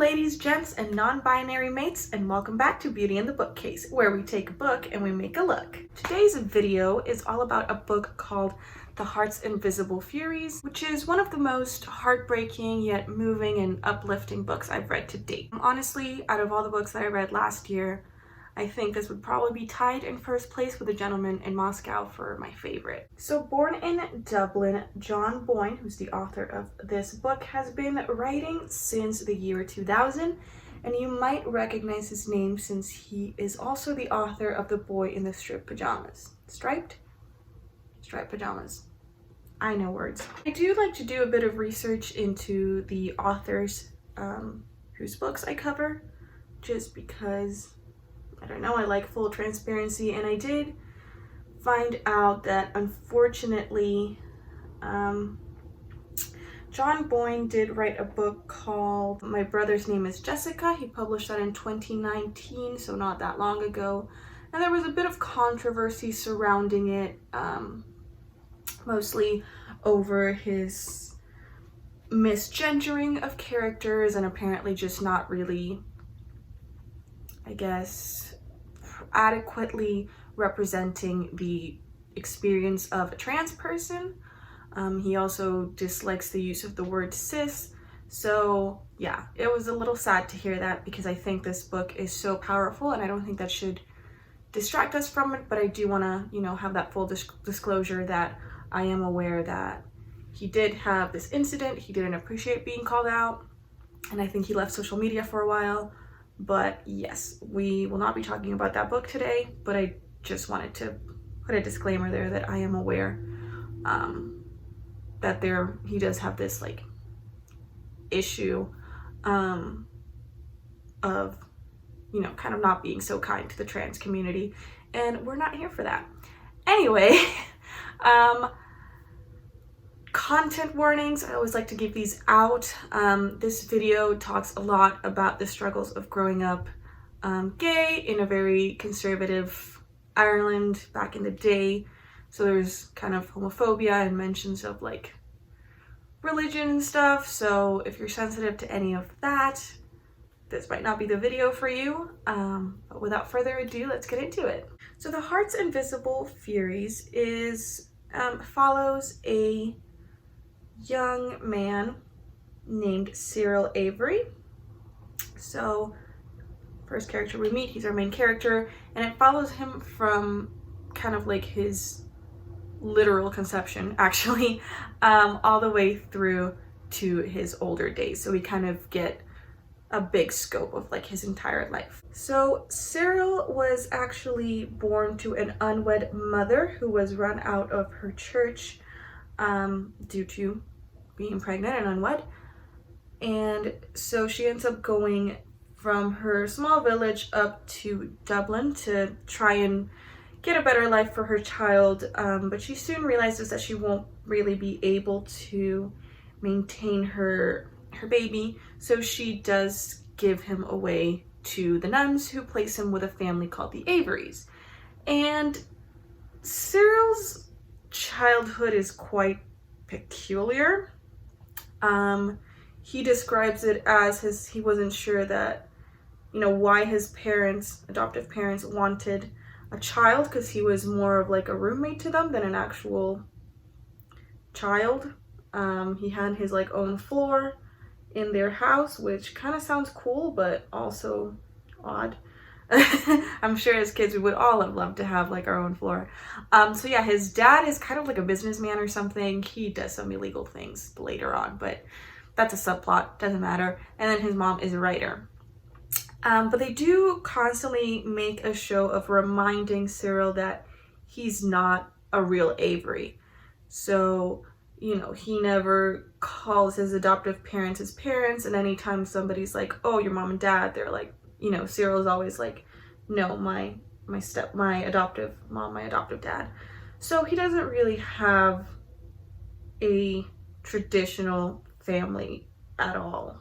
ladies, gents, and non-binary mates, and welcome back to Beauty in the Bookcase, where we take a book and we make a look. Today's video is all about a book called The Heart's Invisible Furies, which is one of the most heartbreaking yet moving and uplifting books I've read to date. Honestly, out of all the books that I read last year, I think this would probably be tied in first place with A Gentleman in Moscow for my favorite. So born in Dublin, John Boyne, who's the author of this book, has been writing since the year 2000, and you might recognize his name since he is also the author of The Boy in the Striped Pajamas. Striped pajamas. I know words. I do like to do a bit of research into the authors whose books I cover, just because I don't know, I like full transparency, and I did find out that unfortunately John Boyne did write a book called My Brother's Name is Jessica. He published that in 2019, so not that long ago, and there was a bit of controversy surrounding it, mostly over his misgendering of characters and apparently just not really, I guess, adequately representing the experience of a trans person. He also dislikes the use of the word cis. So yeah, it was a little sad to hear that, because I think this book is so powerful and I don't think that should distract us from it. But I do want to, have that full disclosure that I am aware that he did have this incident. He didn't appreciate being called out, and I think he left social media for a while. But yes, we will not be talking about that book today, but I just wanted to put a disclaimer there that I am aware that he does have this like issue of kind of not being so kind to the trans community, and we're not here for that. Anyway, content warnings, I always like to give these out. This video talks a lot about the struggles of growing up gay in a very conservative Ireland back in the day. So there's kind of homophobia and mentions of like religion and stuff. So if you're sensitive to any of that, this might not be the video for you. But without further ado, let's get into it. So The Heart's Invisible Furies follows a young man named Cyril Avery. So first character we meet, he's our main character, and it follows him from kind of like his literal conception, actually, all the way through to his older days. So we kind of get a big scope of like his entire life. So Cyril was actually born to an unwed mother who was run out of her church due to being pregnant and unwed, and so she ends up going from her small village up to Dublin to try and get a better life for her child, but she soon realizes that she won't really be able to maintain her baby, so she does give him away to the nuns, who place him with a family called the Averys. And Cyril's childhood is quite peculiar. He describes it as he wasn't sure that, why his adoptive parents wanted a child, because he was more of like a roommate to them than an actual child. He had his like own floor in their house, which kind of sounds cool, but also odd. I'm sure as kids we would all have loved to have like our own floor. So yeah, his dad is kind of like a businessman or something. He does some illegal things later on, but that's a subplot, doesn't matter. And then his mom is a writer. But they do constantly make a show of reminding Cyril that he's not a real Avery. So, he never calls his adoptive parents his parents, and anytime somebody's like, oh, your mom and dad, they're like, Cyril's always like, no, my adoptive mom, my adoptive dad. So he doesn't really have a traditional family at all.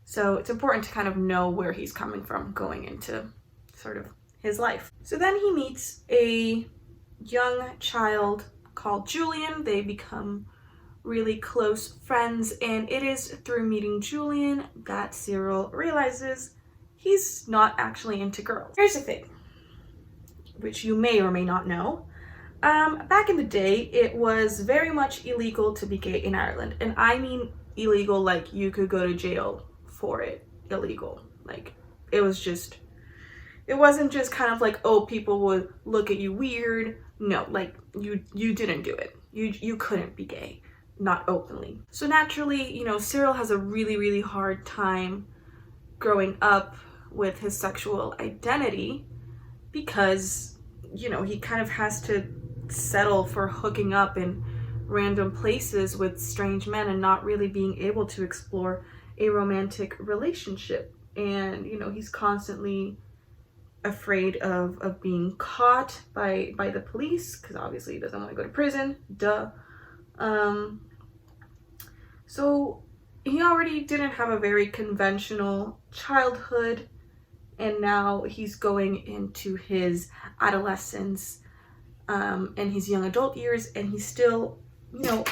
So it's important to kind of know where he's coming from going into sort of his life. So then he meets a young child called Julian. They become really close friends, and it is through meeting Julian that Cyril realizes he's not actually into girls. Here's the thing, which you may or may not know. Back in the day, it was very much illegal to be gay in Ireland, and I mean illegal like you could go to jail for it. Illegal. Like, it wasn't just kind of like, oh, people would look at you weird. No, like, you didn't do it. You couldn't be gay, not openly. So naturally, you know, Cyril has a really hard time growing up with his sexual identity because, you know, he kind of has to settle for hooking up in random places with strange men and not really being able to explore a romantic relationship. And, you know, he's constantly afraid of being caught by the police because obviously he doesn't want to go to prison. Duh. So he already didn't have a very conventional childhood, and now he's going into his adolescence and his young adult years, and he's still, you know,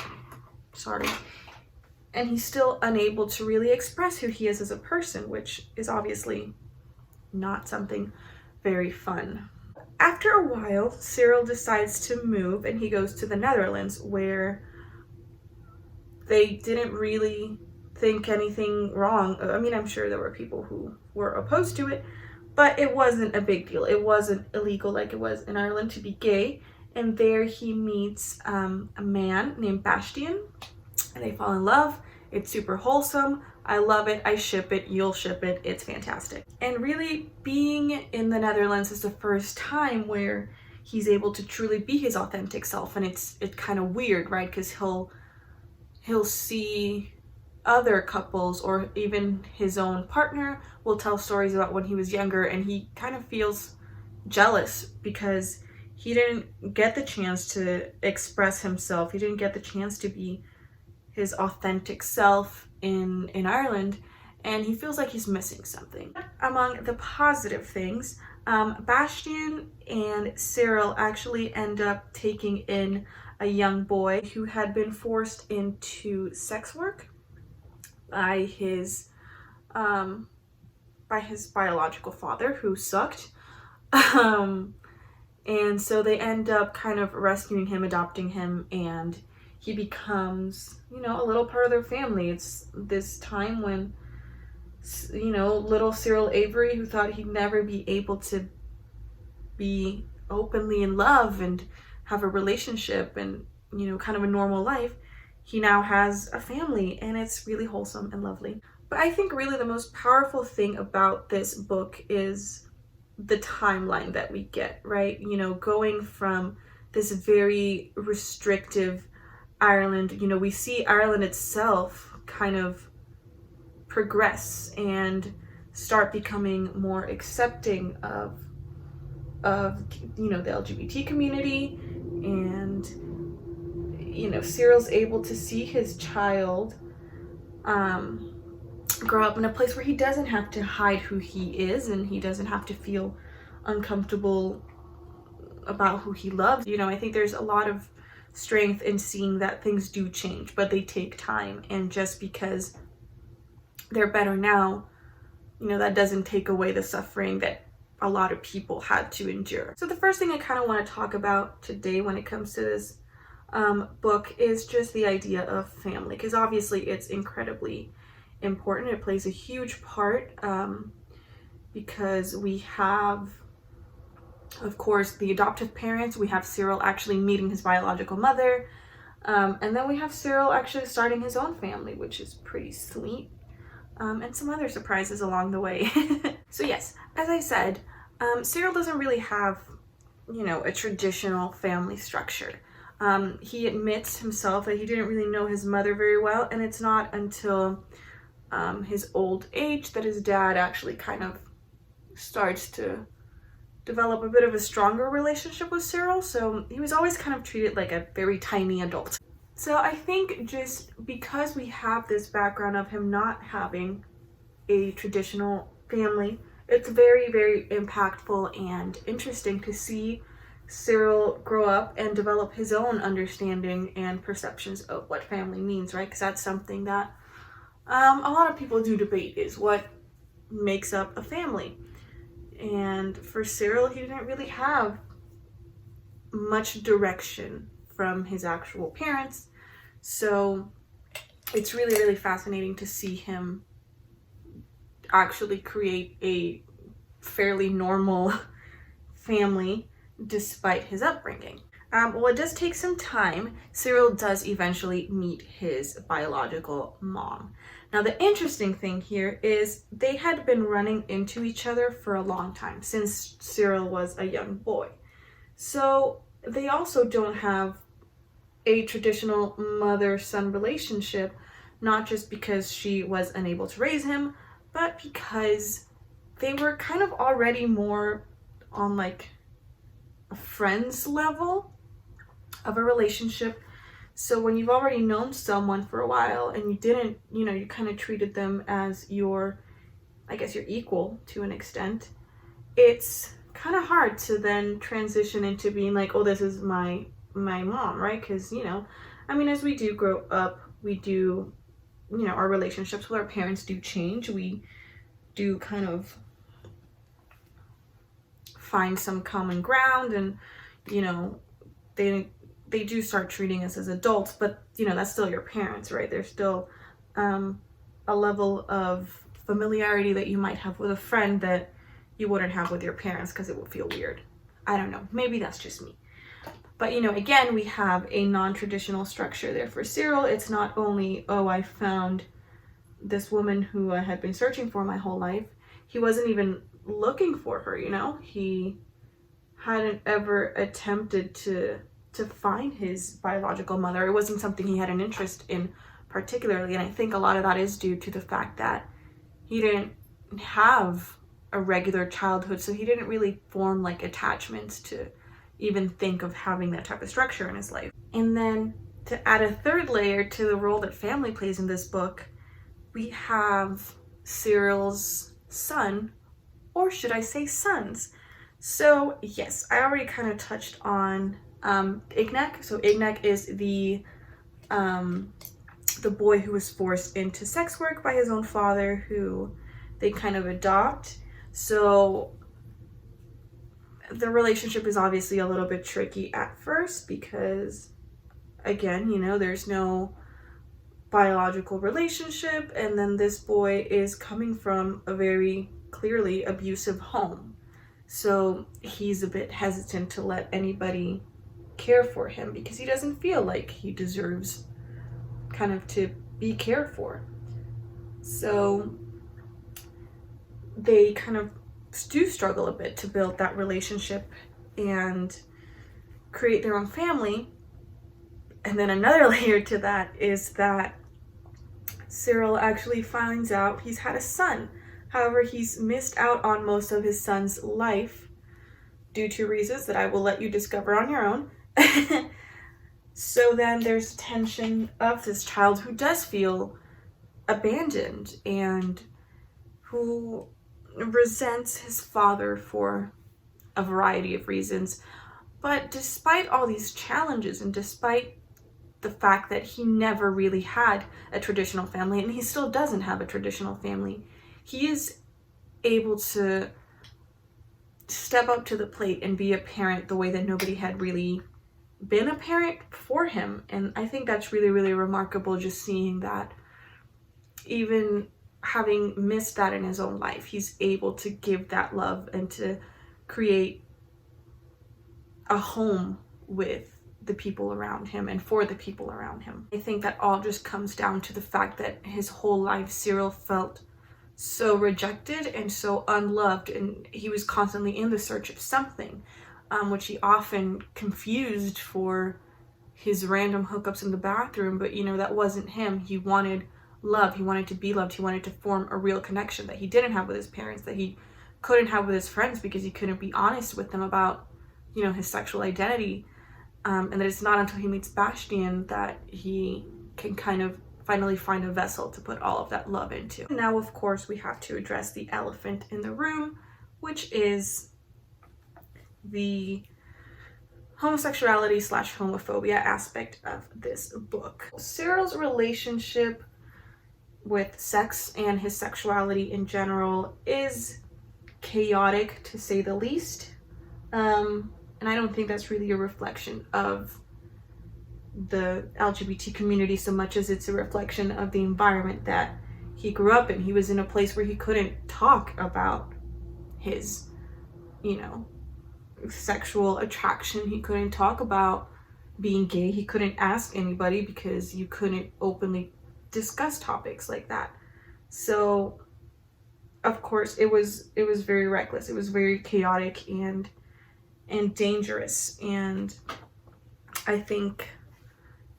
and he's still unable to really express who he is as a person, which is obviously not something very fun. After a while, Cyril decides to move, and he goes to the Netherlands, where they didn't really think anything wrong. I mean, I'm sure there were people who were opposed to it, but it wasn't a big deal. It wasn't illegal like it was in Ireland to be gay. And there he meets a man named Bastian, and they fall in love. It's super wholesome. I love it. I ship it. You'll ship it. It's fantastic. And really, being in the Netherlands is the first time where he's able to truly be his authentic self, and it's kind of weird, right? Because he'll see other couples, or even his own partner will tell stories about when he was younger, and he kind of feels jealous because he didn't get the chance to express himself. He didn't get the chance to be his authentic self in Ireland, and he feels like he's missing something. Among the positive things, Bastian and Cyril actually end up taking in a young boy who had been forced into sex work by his biological father, who sucked. And so they end up kind of rescuing him, adopting him, and he becomes, you know, a little part of their family. It's this time when, you know, little Cyril Avery, who thought he'd never be able to be openly in love and have a relationship and, you know, kind of a normal life, he now has a family, and it's really wholesome and lovely. But I think really the most powerful thing about this book is the timeline that we get, right? You know, going from this very restrictive Ireland, you know, we see Ireland itself kind of progress and start becoming more accepting of you know, the LGBT community, and, you know, Cyril's able to see his child grow up in a place where he doesn't have to hide who he is, and he doesn't have to feel uncomfortable about who he loves. You know, I think there's a lot of strength in seeing that things do change, but they take time, and just because they're better now, you know, that doesn't take away the suffering that a lot of people had to endure. So the first thing I kind of want to talk about today when it comes to this book is just the idea of family, because obviously it's incredibly important. It plays a huge part because we have, of course, the adoptive parents. We have Cyril actually meeting his biological mother, and then we have Cyril actually starting his own family, which is pretty sweet, and some other surprises along the way. So yes, as I said, Cyril doesn't really have, you know, a traditional family structure. He admits himself that he didn't really know his mother very well, and it's not until his old age that his dad actually kind of starts to develop a bit of a stronger relationship with Cyril. So he was always kind of treated like a very tiny adult. So I think just because we have this background of him not having a traditional family, it's very, very impactful and interesting to see Cyril grow up and develop his own understanding and perceptions of what family means, right? Because that's something that a lot of people do debate, is what makes up a family. And for Cyril, he didn't really have much direction from his actual parents. So it's really, really fascinating to see him actually create a fairly normal family despite his upbringing. Well, it does take some time. Cyril does eventually meet his biological mom. Now, the interesting thing here is they had been running into each other for a long time, since Cyril was a young boy. So they also don't have a traditional mother-son relationship, not just because she was unable to raise him, but because they were kind of already more on like a friends level of a relationship. So when you've already known someone for a while and you didn't, you kind of treated them as your equal to an extent, it's kind of hard to then transition into being like, oh, this is my mom, right? Because, as we do grow up, we do, our relationships with our parents do change. We do kind of find some common ground, and, they do start treating us as adults, but that's still your parents, right? There's still a level of familiarity that you might have with a friend that you wouldn't have with your parents, because it would feel weird. I don't know, maybe that's just me. But again, we have a non-traditional structure there for Cyril. It's not only, oh, I found this woman who I had been searching for my whole life. He wasn't even looking for her, he hadn't ever attempted to find his biological mother. It wasn't something he had an interest in particularly, and I think a lot of that is due to the fact that he didn't have a regular childhood, so he didn't really form like attachments to even think of having that type of structure in his life. And then to add a third layer to the role that family plays in this book, we have Cyril's son, or should I say sons. So yes, I already kind of touched on Ignac. So Ignac is the boy who was forced into sex work by his own father, who they kind of adopt. So the relationship is obviously a little bit tricky at first because, again, there's no biological relationship, and then this boy is coming from a very clearly abusive home. So he's a bit hesitant to let anybody care for him because he doesn't feel like he deserves kind of to be cared for. So they kind of do struggle a bit to build that relationship and create their own family. And then another layer to that is that Cyril actually finds out he's had a son. However, he's missed out on most of his son's life due to reasons that I will let you discover on your own. So then there's tension of this child who does feel abandoned and who resents his father for a variety of reasons. But despite all these challenges and despite the fact that he never really had a traditional family, and he still doesn't have a traditional family, he is able to step up to the plate and be a parent the way that nobody had really been a parent for him. And I think that's really, really remarkable, just seeing that even having missed that in his own life, he's able to give that love and to create a home with the people around him and for the people around him. I think that all just comes down to the fact that his whole life Cyril felt so rejected and so unloved, and he was constantly in the search of something, which he often confused for his random hookups in the bathroom. But that wasn't him. He wanted love. He wanted to be loved. He wanted to form a real connection that he didn't have with his parents, that he couldn't have with his friends because he couldn't be honest with them about his sexual identity. And that it's not until he meets Bastian that he can kind of finally find a vessel to put all of that love into. Now, of course, we have to address the elephant in the room, which is the homosexuality slash homophobia aspect of this book. Cyril's relationship with sex and his sexuality in general is chaotic, to say the least. And I don't think that's really a reflection of the LGBT community so much as it's a reflection of the environment that he grew up in. He was in a place where he couldn't talk about his, you know, sexual attraction. He couldn't talk about being gay. He couldn't ask anybody because you couldn't openly discuss topics like that. So of course it was very reckless. It was very chaotic and dangerous, and I think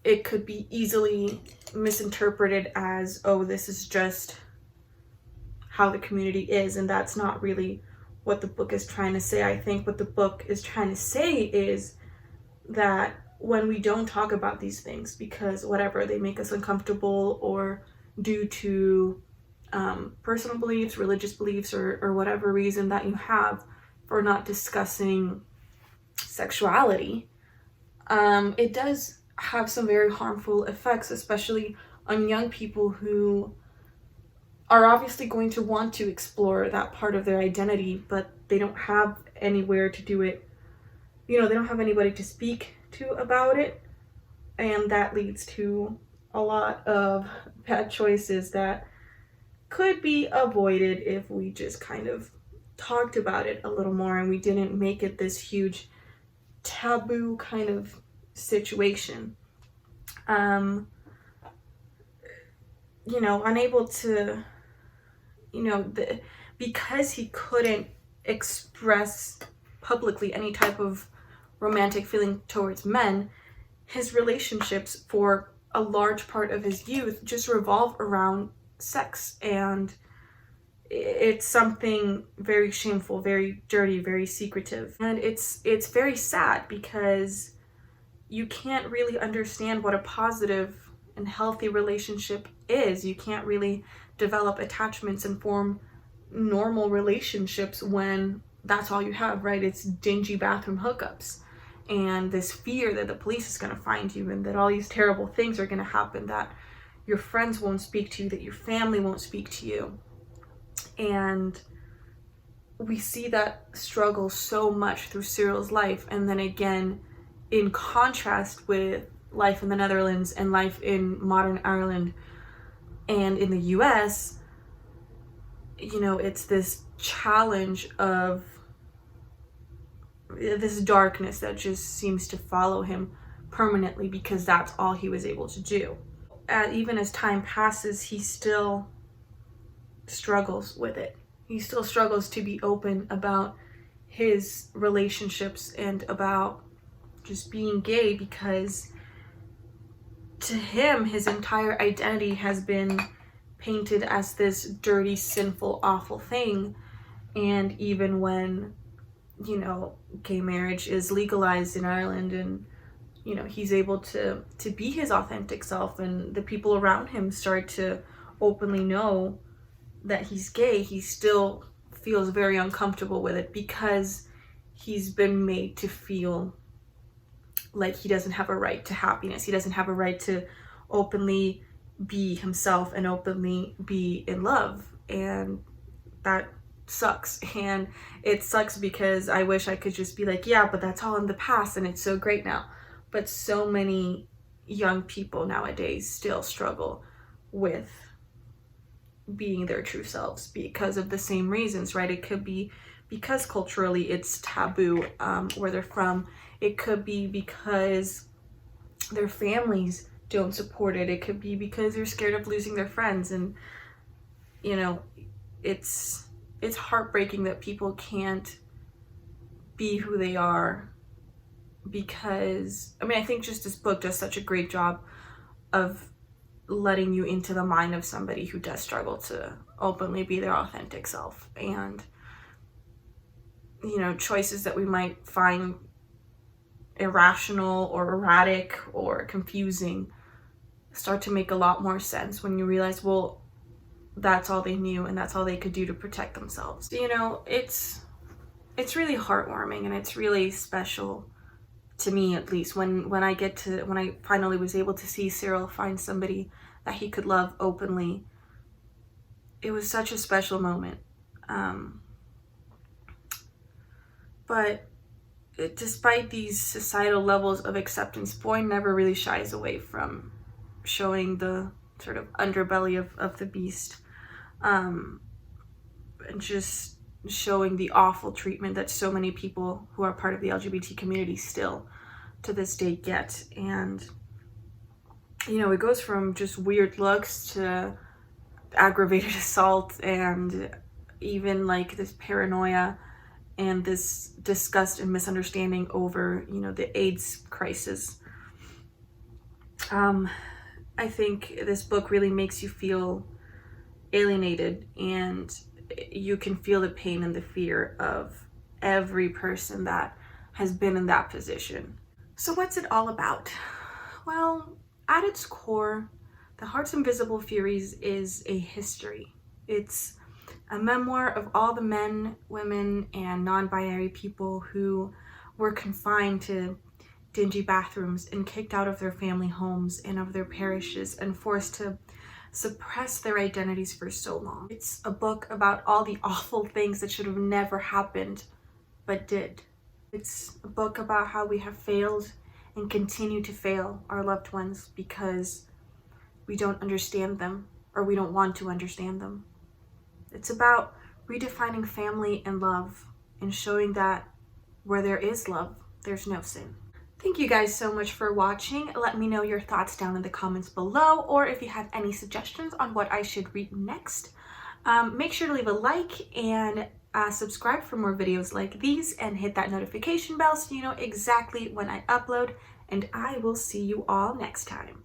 it could be easily misinterpreted as, oh, this is just how the community is, and that's not really what the book is trying to say. I think what the book is trying to say is that when we don't talk about these things because whatever, they make us uncomfortable, or due to personal beliefs, religious beliefs, or whatever reason that you have for not discussing sexuality, it does have some very harmful effects, especially on young people who are obviously going to want to explore that part of their identity, but they don't have anywhere to do it. You know, they don't have anybody to speak to about it, and that leads to a lot of bad choices that could be avoided if we just kind of talked about it a little more and we didn't make it this huge taboo kind of situation. You know, unable to, you know, because he couldn't express publicly any type of romantic feeling towards men, his relationships for a large part of his youth just revolve around sex, and it's something very shameful, very dirty, very secretive, and it's very sad because you can't really understand what a positive and healthy relationship is. You can't really develop attachments and form normal relationships when that's all you have, right? It's dingy bathroom hookups and this fear that the police is going to find you and that all these terrible things are going to happen, that your friends won't speak to you, that your family won't speak to you. And we see that struggle so much through Cyril's life, and then again in contrast with life in the Netherlands and life in modern Ireland and in the US. You know, it's this challenge of this darkness that just seems to follow him permanently because that's all he was able to do. Even as time passes, he still struggles with it. He still struggles to be open about his relationships and about just being gay, because to him, his entire identity has been painted as this dirty, sinful, awful thing. And even when, you know, gay marriage is legalized in Ireland and, you know, he's able to be his authentic self and the people around him start to openly know that he's gay, he still feels very uncomfortable with it because he's been made to feel like he doesn't have a right to happiness. He doesn't have a right to openly be himself and openly be in love. And that sucks. And it sucks because I wish I could just be like, yeah, but that's all in the past and it's so great now. But so many young people nowadays still struggle with being their true selves because of the same reasons, right? It could be because culturally it's taboo where they're from. It could be because their families don't support it. It could be because they're scared of losing their friends. And, you know, it's heartbreaking that people can't be who they are because, I mean, I think just this book does such a great job of letting you into the mind of somebody who does struggle to openly be their authentic self. And, you know, choices that we might find irrational or erratic or confusing start to make a lot more sense when you realize, well, that's all they knew and that's all they could do to protect themselves. You know, it's really heartwarming and it's really special to me at least, when I finally was able to see Cyril find somebody that he could love openly, it was such a special moment. But despite these societal levels of acceptance, Boyne never really shies away from showing the sort of underbelly of the beast, and just showing the awful treatment that so many people who are part of the LGBT community still to this day get. And you know, it goes from just weird looks to aggravated assault, and even like this paranoia and this disgust and misunderstanding over, you know, the AIDS crisis. I think this book really makes you feel alienated, and you can feel the pain and the fear of every person that has been in that position. So what's it all about? Well, at its core, The Heart's Invisible Furies is a history. It's a memoir of all the men, women, and non-binary people who were confined to dingy bathrooms and kicked out of their family homes and of their parishes and forced to suppress their identities for so long. It's a book about all the awful things that should have never happened, but did. It's a book about how we have failed and continue to fail our loved ones because we don't understand them, or we don't want to understand them. It's about redefining family and love and showing that where there is love, there's no sin. Thank you guys so much for watching. Let me know your thoughts down in the comments below, or if you have any suggestions on what I should read next. Make sure to leave a like and subscribe for more videos like these, and hit that notification bell so you know exactly when I upload, and I will see you all next time.